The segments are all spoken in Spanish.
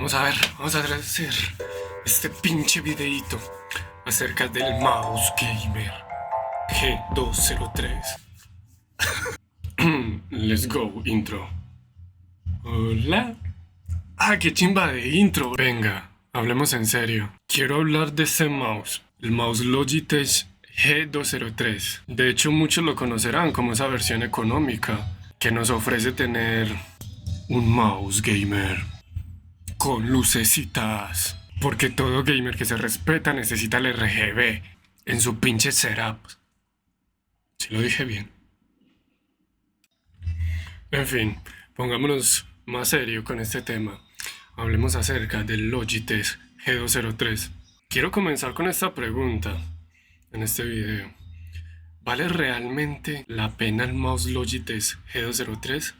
Vamos a hacer este pinche videíto acerca del mouse gamer G203. Let's go, intro. Hola. Ah, qué chimba de intro. Venga, hablemos en serio. Quiero hablar de este mouse, el mouse Logitech G203. De hecho, muchos lo conocerán como esa versión económica que nos ofrece tener un mouse gamer con lucecitas. Porque todo gamer que se respeta necesita el RGB en su pinche setup. Si lo dije bien. En fin, pongámonos más serio con este tema. Hablemos acerca del Logitech G203. Quiero comenzar con esta pregunta en este video. ¿Vale realmente la pena el mouse Logitech G203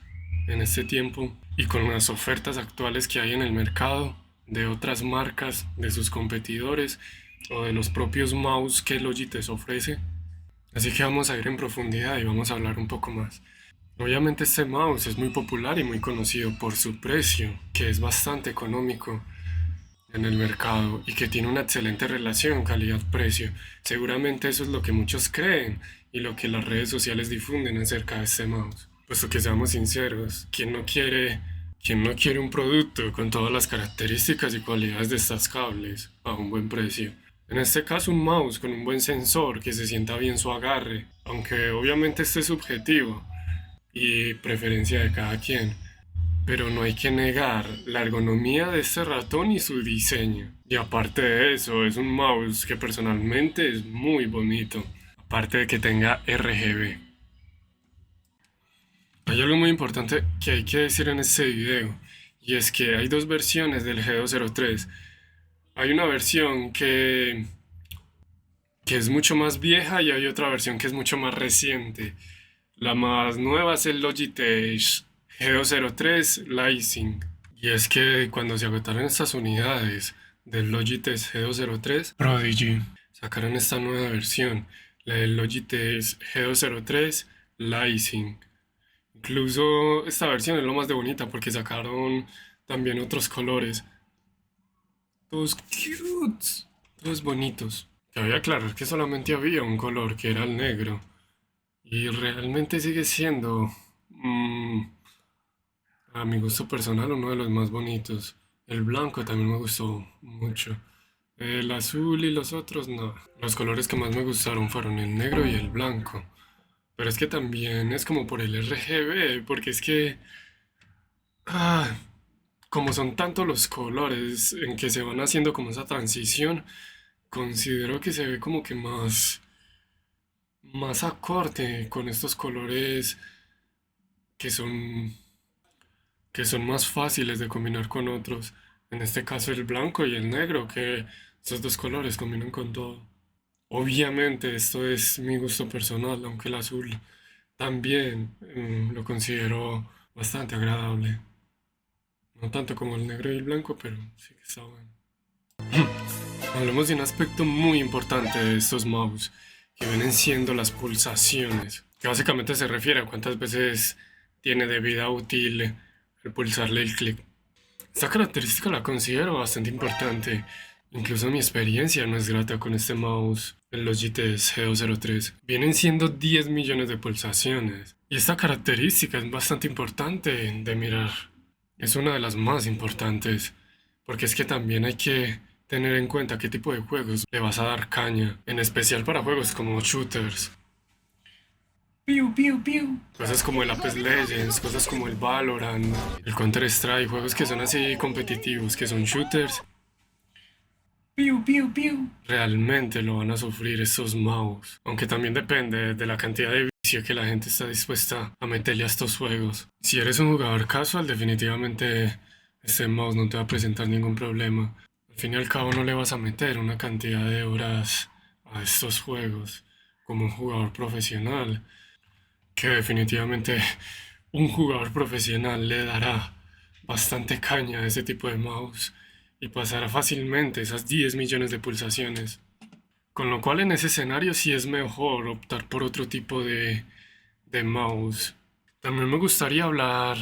en este tiempo y con las ofertas actuales que hay en el mercado de otras marcas, de sus competidores o de los propios mouse que Logitech ofrece? Así que vamos a ir en profundidad y vamos a hablar un poco más. Obviamente este mouse es muy popular y muy conocido por su precio, que es bastante económico en el mercado y que tiene una excelente relación calidad-precio. Seguramente eso es lo que muchos creen y lo que las redes sociales difunden acerca de este mouse. Puesto que seamos sinceros, quién no quiere un producto con todas las características y cualidades destacables a un buen precio? En este caso un mouse con un buen sensor que se sienta bien su agarre, aunque obviamente este es subjetivo y preferencia de cada quien. Pero no hay que negar la ergonomía de este ratón y su diseño. Y aparte de eso, es un mouse que personalmente es muy bonito. Aparte de que tenga RGB. Hay algo muy importante que hay que decir en este video. Y es que hay dos versiones del G203. Hay una versión que es mucho más vieja y hay otra versión que es mucho más reciente. La más nueva es el Logitech G203 Rising. Y es que cuando se agotaron estas unidades del Logitech G203 Prodigy, sacaron esta nueva versión, la del Logitech G203 Rising. Incluso esta versión es lo más de bonita porque sacaron también otros colores. Todos cute, todos bonitos. Cabe aclarar que solamente había un color que era el negro. Y realmente sigue siendo, a mi gusto personal, uno de los más bonitos. El blanco también me gustó mucho. El azul y los otros no. Los colores que más me gustaron fueron el negro y el blanco. Pero es que también es como por el RGB, porque es que, ah, como son tantos los colores en que se van haciendo como esa transición, considero que se ve como que más acorde con estos colores que son que son más fáciles de combinar con otros. En este caso el blanco y el negro, que esos dos colores combinan con todo. Obviamente esto es mi gusto personal, aunque el azul también lo considero bastante agradable. No tanto como el negro y el blanco, pero sí que está bueno. Hablemos de un aspecto muy importante de estos mouse, que vienen siendo las pulsaciones, que básicamente se refiere a cuántas veces tiene de vida útil el pulsarle el clic. Esta característica la considero bastante importante. Incluso mi experiencia no es grata con este mouse, el Logitech G203. Vienen siendo 10 millones de pulsaciones. Y esta característica es bastante importante de mirar. Es una de las más importantes. Porque es que también hay que tener en cuenta qué tipo de juegos le vas a dar caña. En especial para juegos como shooters. Piu, piu, piu. Cosas como el Apex Legends, cosas como el Valorant, el Counter-Strike, juegos que son así competitivos, que son shooters. Piu, piu, piu. Realmente lo van a sufrir estos mouse. Aunque también depende de la cantidad de vicio que la gente está dispuesta a meterle a estos juegos. Si eres un jugador casual, definitivamente este mouse no te va a presentar ningún problema. Al fin y al cabo no le vas a meter una cantidad de horas a estos juegos como un jugador profesional, que definitivamente un jugador profesional le dará bastante caña a ese tipo de mouse y pasará fácilmente esas 10 millones de pulsaciones. Con lo cual en ese escenario sí es mejor optar por otro tipo de mouse. También me gustaría hablar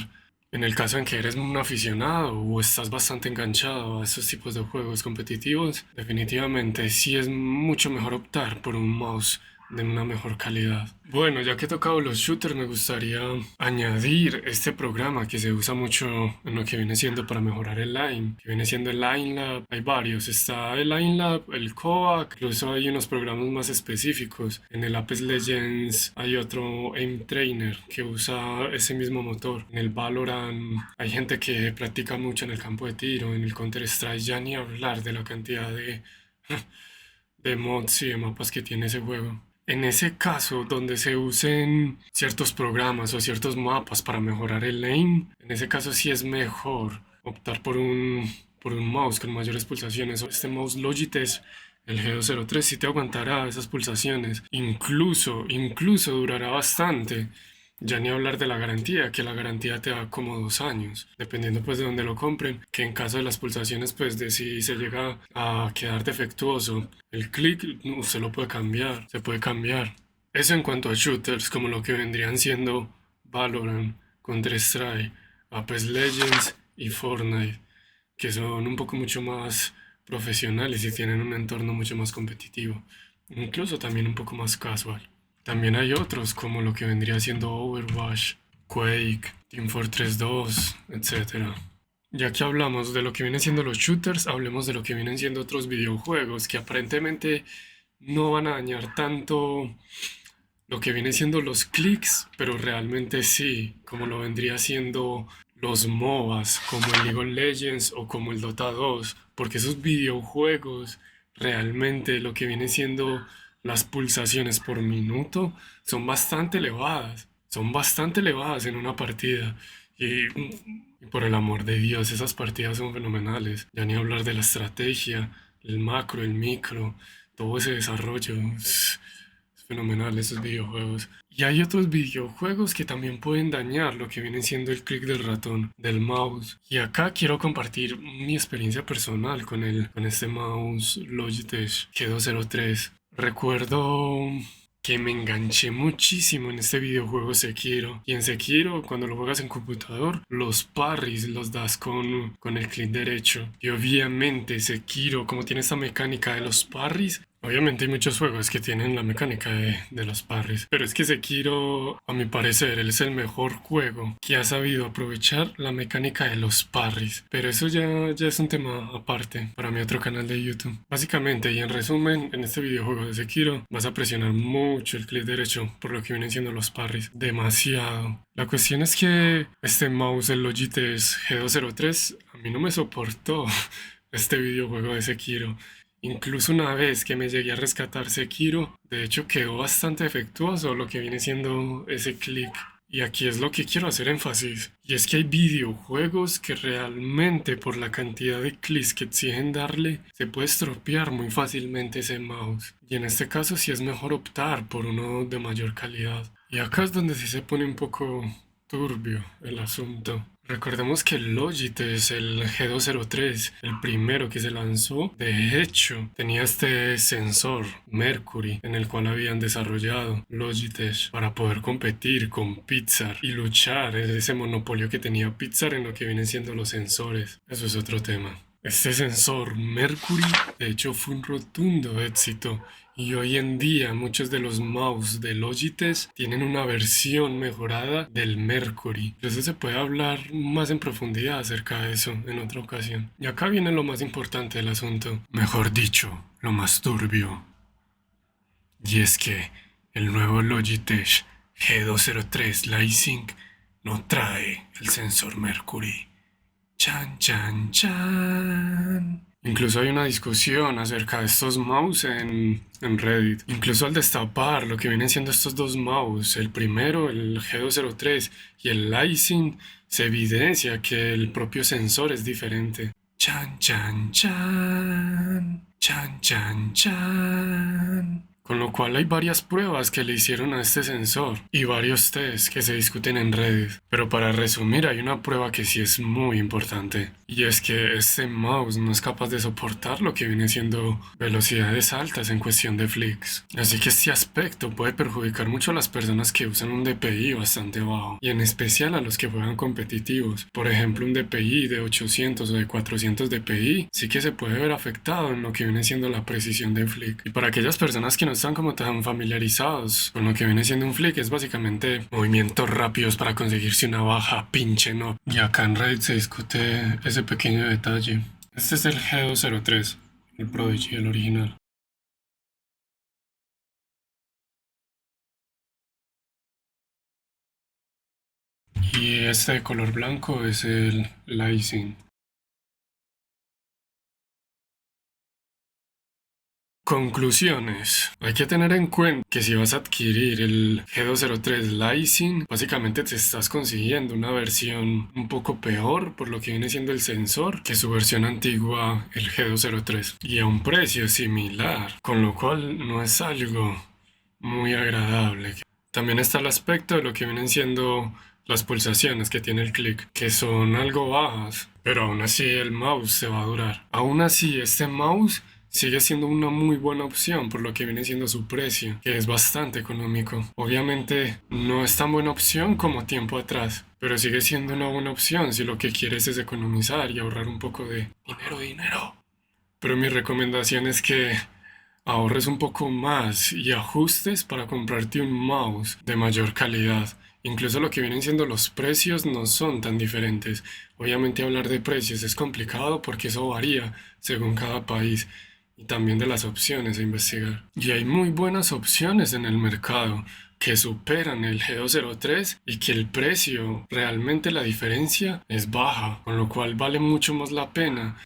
En el caso en que eres un aficionado o estás bastante enganchado a estos tipos de juegos competitivos, definitivamente sí es mucho mejor optar por un mouse de una mejor calidad. Bueno, ya que he tocado los shooters, me gustaría añadir este programa que se usa mucho en lo que viene siendo para mejorar el Line, que viene siendo el Line Lab. Hay varios, está el Line Lab, el Kovac, incluso hay unos programas más específicos. En el Apex Legends hay otro Aim Trainer que usa ese mismo motor. En el Valorant hay gente que practica mucho en el campo de tiro, en el Counter Strike ya ni hablar de la cantidad de mods y de mapas que tiene ese juego. En ese caso, donde se usen ciertos programas o ciertos mapas para mejorar el aim, en ese caso sí es mejor optar por un mouse con mayores pulsaciones. Este mouse Logitech, el G203, sí te aguantará esas pulsaciones. Incluso durará bastante. Ya ni hablar de la garantía, que la garantía te da como 2 años, dependiendo pues de dónde lo compren, que en caso de las pulsaciones pues de si se llega a quedar defectuoso el clic, usted lo puede cambiar, se puede cambiar. Eso en cuanto a shooters, como lo que vendrían siendo Valorant, Counter-Strike, Apex Legends y Fortnite, que son un poco mucho más profesionales y tienen un entorno mucho más competitivo, incluso también un poco más casual. También hay otros como lo que vendría siendo Overwatch, Quake, Team Fortress 2, etcétera. Ya que hablamos de lo que vienen siendo los shooters, hablemos de lo que vienen siendo otros videojuegos que aparentemente no van a dañar tanto lo que viene siendo los clics, pero realmente sí, como lo vendría siendo los MOBAs, como el League of Legends o como el Dota 2, porque esos videojuegos realmente lo que viene siendo las pulsaciones por minuto son bastante elevadas en una partida. Y por el amor de Dios, esas partidas son fenomenales. Ya ni hablar de la estrategia, el macro, el micro, todo ese desarrollo. Es fenomenal esos videojuegos. Y hay otros videojuegos que también pueden dañar lo que viene siendo el clic del ratón, del mouse. Y acá quiero compartir mi experiencia personal con este mouse Logitech G203. Recuerdo que me enganché muchísimo en este videojuego Sekiro. Y en Sekiro, cuando lo juegas en computador, los parries los das con el clic derecho. Y obviamente Sekiro, como tiene esta mecánica de los parries, obviamente hay muchos juegos que tienen la mecánica de los parries, pero es que Sekiro, a mi parecer, él es el mejor juego que ha sabido aprovechar la mecánica de los parries. Pero eso ya es un tema aparte para mi otro canal de YouTube. Básicamente, y en resumen, en este videojuego de Sekiro vas a presionar mucho el clic derecho por lo que vienen siendo los parries. Demasiado. La cuestión es que este mouse, el Logitech G203, a mí no me soportó este videojuego de Sekiro. Incluso una vez que me llegué a rescatar Sekiro, de hecho quedó bastante efectuoso lo que viene siendo ese clic. Y aquí es lo que quiero hacer énfasis. Y es que hay videojuegos que realmente por la cantidad de clics que exigen darle, se puede estropear muy fácilmente ese mouse. Y en este caso sí es mejor optar por uno de mayor calidad. Y acá es donde sí se pone un poco turbio el asunto. Recordemos que el Logitech, el G203, el primero que se lanzó, de hecho, tenía este sensor Mercury en el cual habían desarrollado Logitech para poder competir con Pixar y luchar en ese monopolio que tenía Pixar en lo que vienen siendo los sensores. Eso es otro tema. Este sensor Mercury, de hecho, fue un rotundo éxito. Y hoy en día muchos de los mouse de Logitech tienen una versión mejorada del Mercury. Entonces se puede hablar más en profundidad acerca de eso en otra ocasión. Y acá viene lo más importante del asunto. Mejor dicho, lo más turbio. Y es que el nuevo Logitech G203 Lightsync no trae el sensor Mercury. Chan, chan, chan. Incluso hay una discusión acerca de estos mouse en Reddit. Incluso al destapar lo que vienen siendo estos dos mouse, el primero, el G203 y el Lysin, se evidencia que el propio sensor es diferente. Chan, chan, chan. Chan, chan, chan. con lo cual hay varias pruebas que le hicieron a este sensor y varios tests que se discuten en redes. Pero para resumir, hay una prueba que sí es muy importante, y es que este mouse no es capaz de soportar lo que viene siendo velocidades altas en cuestión de flicks. Así que este aspecto puede perjudicar mucho a las personas que usan un DPI bastante bajo, y en especial a los que juegan competitivos. Por ejemplo, un DPI de 800 o de 400 DPI sí que se puede ver afectado en lo que viene siendo la precisión de flick. Y para aquellas personas que no están como tan familiarizados con lo que viene siendo un flick, es básicamente movimientos rápidos para conseguirse una baja pinche no. Y acá en Reddit se discute ese pequeño detalle. Este es el G203, el Prodigy, el original. Y este de color blanco es el Lysin. Conclusiones. Hay que tener en cuenta que si vas a adquirir el G203 Lysin, básicamente te estás consiguiendo una versión un poco peor por lo que viene siendo el sensor que su versión antigua, el G203, y a un precio similar, con lo cual no es algo muy agradable. También está el aspecto de lo que vienen siendo las pulsaciones que tiene el click, que son algo bajas, pero aún así el mouse se va a durar. Aún así, este mouse sigue siendo una muy buena opción por lo que viene siendo su precio, que es bastante económico. Obviamente no es tan buena opción como tiempo atrás, pero sigue siendo una buena opción si lo que quieres es economizar y ahorrar un poco de dinero. Pero mi recomendación es que ahorres un poco más y ajustes para comprarte un mouse de mayor calidad. Incluso lo que vienen siendo los precios no son tan diferentes. Obviamente hablar de precios es complicado porque eso varía según cada país y también de las opciones a investigar. Y hay muy buenas opciones en el mercado que superan el G203 y que el precio, realmente la diferencia es baja, con lo cual vale mucho más la pena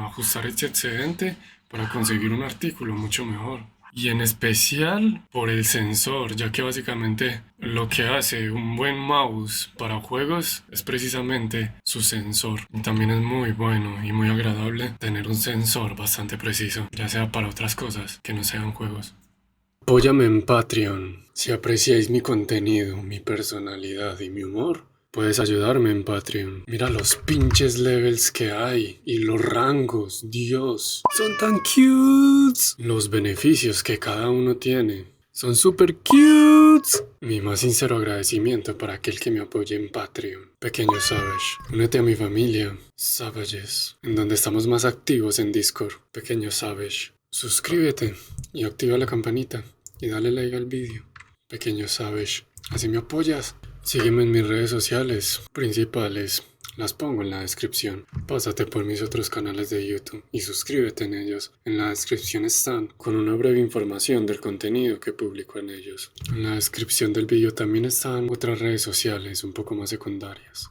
ajustar este excedente para conseguir un artículo mucho mejor. Y en especial por el sensor, ya que básicamente lo que hace un buen mouse para juegos es precisamente su sensor. Y también es muy bueno y muy agradable tener un sensor bastante preciso, ya sea para otras cosas que no sean juegos. Apóyame en Patreon. Si apreciáis mi contenido, mi personalidad y mi humor, puedes ayudarme en Patreon. Mira los pinches levels que hay y los rangos, Dios. Son tan cute. Los beneficios que cada uno tiene son super cute. Mi más sincero agradecimiento para aquel que me apoye en Patreon. Pequeño Savage, únete a mi familia, Savages, en donde estamos más activos en Discord. Pequeño Savage, suscríbete y activa la campanita y dale like al vídeo. Pequeño Savage, así me apoyas. Sígueme en mis redes sociales principales, las pongo en la descripción. Pásate por mis otros canales de YouTube y suscríbete en ellos. En la descripción están con una breve información del contenido que publico en ellos. En la descripción del vídeo también están otras redes sociales un poco más secundarias.